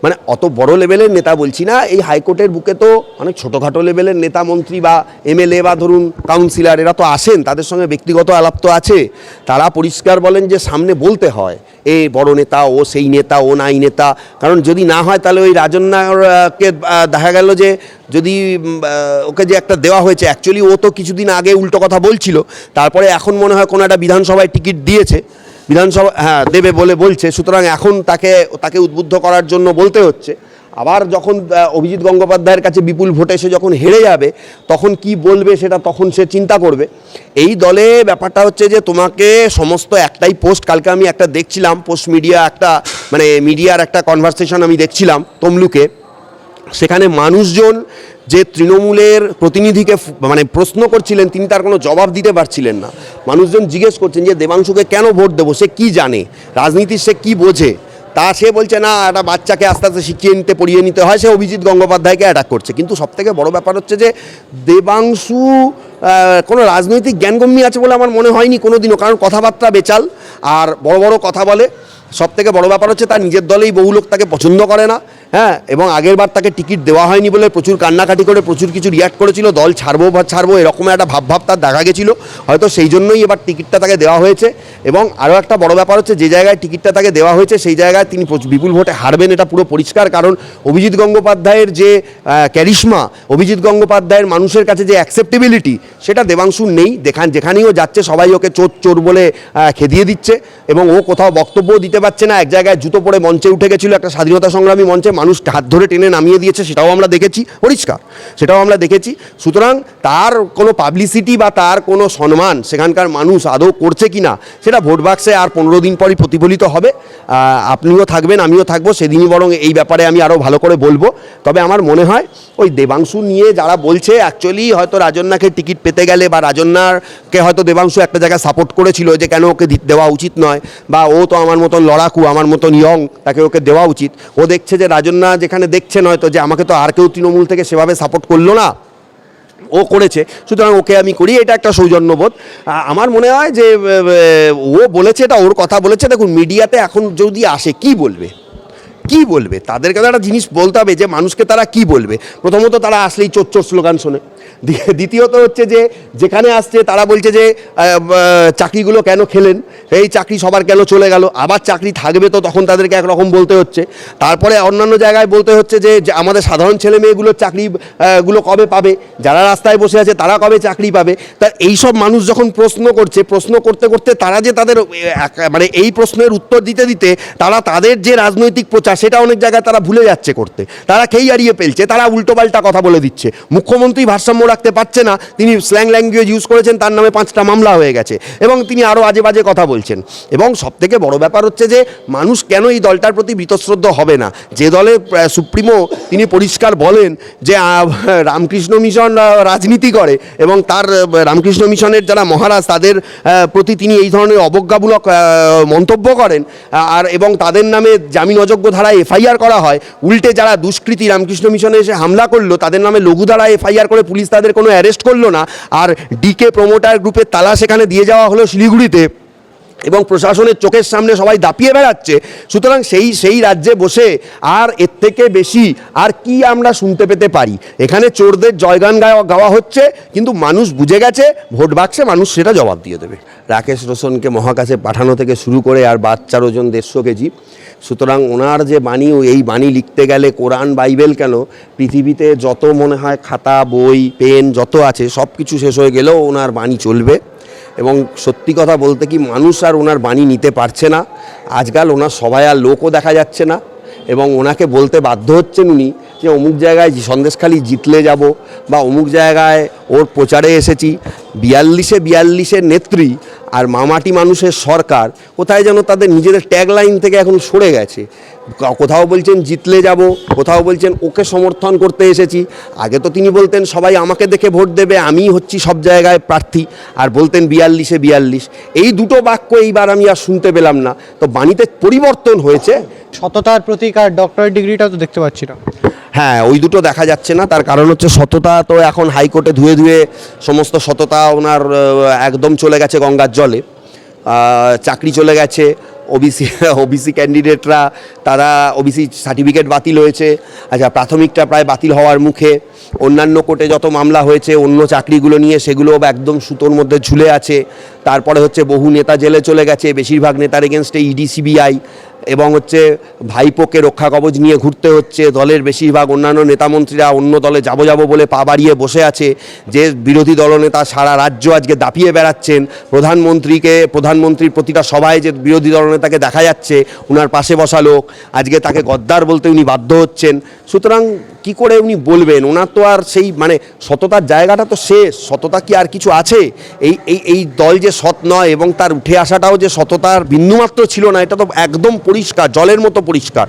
মানে অত বড় লেভেলের নেতা বলছি না, এই হাইকোর্টের বুকে তো অনেক ছোটোখাটো লেভেলের নেতা মন্ত্রী বা এমএলএ বা ধরুন কাউন্সিলর এরা তো আসেন, তাদের সঙ্গে ব্যক্তিগত আলাপ তো আছে। তারা পরিষ্কার বলেন যে সামনে বলতে হয় এ বড় নেতা, ও সেই নেতা, ও নাই নেতা। কারণ যদি না হয় তাহলে ওই রাজন্যাকে দেখা গেল যে যদি ওকে যে একটা দেওয়া হয়েছে, অ্যাকচুয়ালি ও তো কিছুদিন আগে উল্টো কথা বলছিল, তারপরে এখন মনে হয় কোনো একটা বিধানসভায় টিকিট দিয়েছে, বিধানসভা হ্যাঁ দেবে বলে বলছে, সুতরাং এখন তাকে উদ্বুদ্ধ করার জন্য বলতে হচ্ছে। আবার যখন অভিজিৎ গঙ্গোপাধ্যায়ের কাছে বিপুল ভোটে সে যখন হেরে যাবে তখন কি বলবে সেটা তখন সে চিন্তা করবে। এই দলে ব্যাপারটা হচ্ছে যে তোমাকে সমস্ত একটাই পোস্ট, কালকে আমি একটা দেখছিলাম পোস্ট মিডিয়া, একটা মানে মিডিয়ার একটা কনভারসেশন আমি দেখছিলাম তমলুকে, সেখানে মানুষজন যে তৃণমূলের প্রতিনিধিকে মানে প্রশ্ন করছিলেন, তিনি তার কোনো জবাব দিতে পারছিলেন না। মানুষজন জিজ্ঞেস করছেন যে দেবাংশুকে কেন ভোট দেবো, সে কি জানে রাজনীতির, সে কি বোঝে। তা সে বলছে না, একটা বাচ্চাকে আস্তে আস্তে শিখিয়ে নিতে পড়িয়ে নিতে হয়, সে অভিজিৎ গঙ্গোপাধ্যায়কে অ্যাটাক করছে। কিন্তু সবথেকে বড় ব্যাপার হচ্ছে যে দেবাংশু কোনো রাজনৈতিক জ্ঞানগম্যি আছে বলে আমার মনে হয়নি কোনো দিনও, কারণ কথাবার্তা বেচাল আর বড় বড় কথা বলে। সবথেকে বড় ব্যাপার হচ্ছে তার নিজের দলেই বহু লোক তাকে পছন্দ করে না, হ্যাঁ, এবং আগের বার তাকে টিকিট দেওয়া হয়নি বলে প্রচুর কান্নাকাটি করে প্রচুর কিছু রিয়াক্ট করেছিল, দল ছাড়বো এরকম একটা ভাব তার দেখা গেছিলো, হয়তো সেই জন্যই এবার টিকিটটা তাকে দেওয়া হয়েছে। এবং আরও একটা বড় ব্যাপার হচ্ছে যে জায়গায় টিকিটটা তাকে দেওয়া হয়েছে সেই জায়গায় তিনি বিপুল ভোটে হারবেন, এটা পুরো পরিষ্কার। কারণ অভিজিৎ গঙ্গোপাধ্যায়ের যে ক্যারিশমা, অভিজিৎ গঙ্গোপাধ্যায়ের মানুষের কাছে যে অ্যাকসেপ্টেবিলিটি, সেটা দেবাংশুর নেই। যেখানেই ও যাচ্ছে সবাই ওকে চোর বলে খেদিয়ে দিচ্ছে, এবং ও কোথাও বক্তব্যও দিতে পারছে না। এক জায়গায় জুতো পরে মঞ্চে উঠে গেছিল, একটা স্বাধীনতা সংগ্রামী মঞ্চে, মানুষ হাত ধরে টেনে নামিয়ে দিয়েছে, সেটাও আমরা দেখেছি পরিষ্কার, সেটাও আমরা দেখেছি। সুতরাং তার কোনো পাবলিসিটি বা তার কোনো সম্মান সেখানকার মানুষ আদৌ করছে কি না সেটা ভোট বাক্সে আর 15 দিন পরই প্রতিফলিত হবে। আপনিও থাকবেন, আমিও থাকবো, সেদিনই বরং এই ব্যাপারে আমি আরও ভালো করে বলবো। তবে আমার মনে হয় ওই দেবাংশু নিয়ে যারা বলছে, অ্যাকচুয়ালি হয়তো রাজন্যাকে টিকিট পেতে গেলে বা রাজন্যাকে হয়তো দেবাংশু একটা জায়গায় সাপোর্ট করেছিল যে কেন ওকে দেওয়া উচিত নয়, বা ও তো আমার মতন লড়াকু, আমার মতন ইয়ং, তাকে ওকে দেওয়া উচিত। ও দেখছে যে রাজন্যা যেখানে দেখছেন হয়তো যে আমাকে তো আর কেউ তৃণমূল থেকে সেভাবে সাপোর্ট করলো না, ও করেছে, সুতরাং ওকে আমি করি, এটা একটা সৌজন্যবোধ। আমার মনে হয় যে ও বলেছে, এটা ওর কথা বলেছে। দেখুন মিডিয়াতে এখন যদি আসে কি বলবে তাদেরকে তো একটা জিনিস বলতে হবে যে মানুষকে তারা কি বলবে। প্রথমত তারা আসলেই চোর স্লোগান শোনে, দ্বিতীয়ত হচ্ছে যে যেখানে আসছে তারা বলছে যে চাকরিগুলো কেন খেলেন, এই চাকরি সবার কেন চলে গেল, আবার চাকরি থাকবে তো তখন তাদেরকে একরকম বলতে হচ্ছে। তারপরে অন্যান্য জায়গায় বলতে হচ্ছে যে আমাদের সাধারণ ছেলে মেয়েগুলোর চাকরিগুলো কবে পাবে, যারা রাস্তায় বসে আছে তারা কবে চাকরি পাবে। তা এইসব মানুষ যখন প্রশ্ন করতে করতে তারা যে তাদের মানে এই প্রশ্নের উত্তর দিতে দিতে তারা তাদের যে রাজনৈতিক প্রচার সেটা অনেক জায়গায় তারা ভুলে যাচ্ছে করতে, তারা খেই হারিয়ে ফেলছে, তারা উল্টোপাল্টা কথা বলে দিচ্ছে। মুখ্যমন্ত্রী ভারসাম্য রাখতে পারছে না, তিনি স্ল্যাং ল্যাঙ্গুয়েজ ইউজ করেছেন, তার নামে 5টা মামলা হয়ে গেছে, এবং তিনি আরও আজে বাজে কথা বলছেন। এবং সবথেকে বড় ব্যাপার হচ্ছে যে মানুষ কেন এই দলটার প্রতি বীতশ্রদ্ধ হবে না, যে দলের সুপ্রিমো তিনি পরিষ্কার বলেন যে রামকৃষ্ণ মিশন রাজনীতি করে, এবং তার রামকৃষ্ণ মিশনের যারা মহারাজ তাদের প্রতি তিনি এই ধরনের অবজ্ঞামূলক মন্তব্য করেন, আর এবং তাদের নামে জামিন অযোগ্য ধারায় এফআইআর করা হয়। উল্টে যারা দুষ্কৃতী রামকৃষ্ণ মিশনে এসে হামলা করলো তাদের নামে লঘু ধারায় এফআইআর করে পুলিশ তাদের কোনো অ্যারেস্ট করলো না, আর ডিকে প্রমোটার গ্রুপের তালা সেখানে দিয়ে যাওয়া হলো শিলিগুড়িতে, এবং প্রশাসনের চোখের সামনে সবাই দাপিয়ে বেড়াচ্ছে। সুতরাং সেই রাজ্যে বসে আর এর থেকে বেশি আর কি আমরা শুনতে পেতে পারি? এখানে চোরদের জয়গান গাওয়া হচ্ছে, কিন্তু মানুষ বুঝে গেছে, ভোট বাক্সে মানুষ সেটা জবাব দিয়ে দেবে। রাকেশ রোশনকে মহাকাশে পাঠানো থেকে শুরু করে আর বাচ্চার ওজন 150 কেজি। সুতরাং ওনার যে বাণী, এই বাণী লিখতে গেলে কোরআন বাইবেল কেন, পৃথিবীতে যত মনে হয় খাতা বই পেন যত আছে সব কিছু শেষ হয়ে গেলেও ওনার বাণী চলবে। এবং সত্যি কথা বলতে কি, মানুষ আর ওনার বাণী নিতে পারছে না। আজকাল ওনার সবাই আর লোকও দেখা যাচ্ছে না, এবং ওনাকে বলতে বাধ্য হচ্ছেন উনি যে অমুক জায়গায় সন্দেশখালি জিতলে যাব, বা অমুক জায়গায় ওর প্রচারে এসেছি। 42-এর নেত্রী আর মামাটি মানুষের সরকার কোথায় যেন তাদের নিজেদের ট্যাগলাইন থেকে এখন সরে গেছে। কোথাও বলছেন জিতলে যাব, কোথাও বলছেন ওকে সমর্থন করতে এসেছি। আগে তো তিনি বলতেন সবাই আমাকে দেখে ভোট দেবে, আমি হচ্ছি সব জায়গায় প্রার্থী, আর বলতেন 42-এ 42। এই দুটো বাক্য এইবার আমি আর শুনতে পেলাম না। তো বাণীতে পরিবর্তন হয়েছে। সততার প্রতীক আর ডক্টরেট ডিগ্রিটাও তো দেখতে পাচ্ছি না। হ্যাঁ, ওই দুটো দেখা যাচ্ছে না। তার কারণ হচ্ছে সততা তো এখন হাইকোর্টে ধুয়ে সমস্ত সততা ওনার একদম চলে গেছে গঙ্গার জলে। চাকরি চলে গেছে, ও ওবিসি ওবিসি ক্যান্ডিডেটরা তারা ওবিসি সার্টিফিকেট বাতিল হয়েছে। আচ্ছা, প্রাথমিকটা প্রায় বাতিল হওয়ার মুখে, অন্যান্য কোর্টে যত মামলা হয়েছে অন্য চাকরিগুলো নিয়ে সেগুলো একদম সুতোর মধ্যে ঝুলে আছে। তারপরে হচ্ছে বহু নেতা জেলে চলে গেছে, বেশিরভাগ নেতার এগেনস্টে ইডি সিবিআই, এবং হচ্ছে ভাইপোকে রক্ষা কবচ নিয়ে ঘুরতে হচ্ছে। দলের বেশিরভাগ অন্যান্য নেতামন্ত্রীরা অন্য দলে যাবো বলে পা বাড়িয়ে বসে আছে। যে বিরোধী দলনেতা সারা রাজ্য আজকে দাপিয়ে বেড়াচ্ছেন, প্রধানমন্ত্রীর প্রতিটা সভায় যে বিরোধী দলনেতাকে দেখা যাচ্ছে উনার পাশে বসা লোক, আজকে তাকে গদ্দার বলতে উনি বাধ্য হচ্ছেন। সুতরাং কি করে উনি বলবেন? ওনার তো আর সেই মানে সততার জায়গাটা তো শেষ। সততা কি আর কিছু আছে? এই দল যে সৎ নয় এবং তার উঠে আসাটাও যে সততার বিন্দুমাত্র ছিল না, এটা তো একদম পরিষ্কার, জলের মতো পরিষ্কার।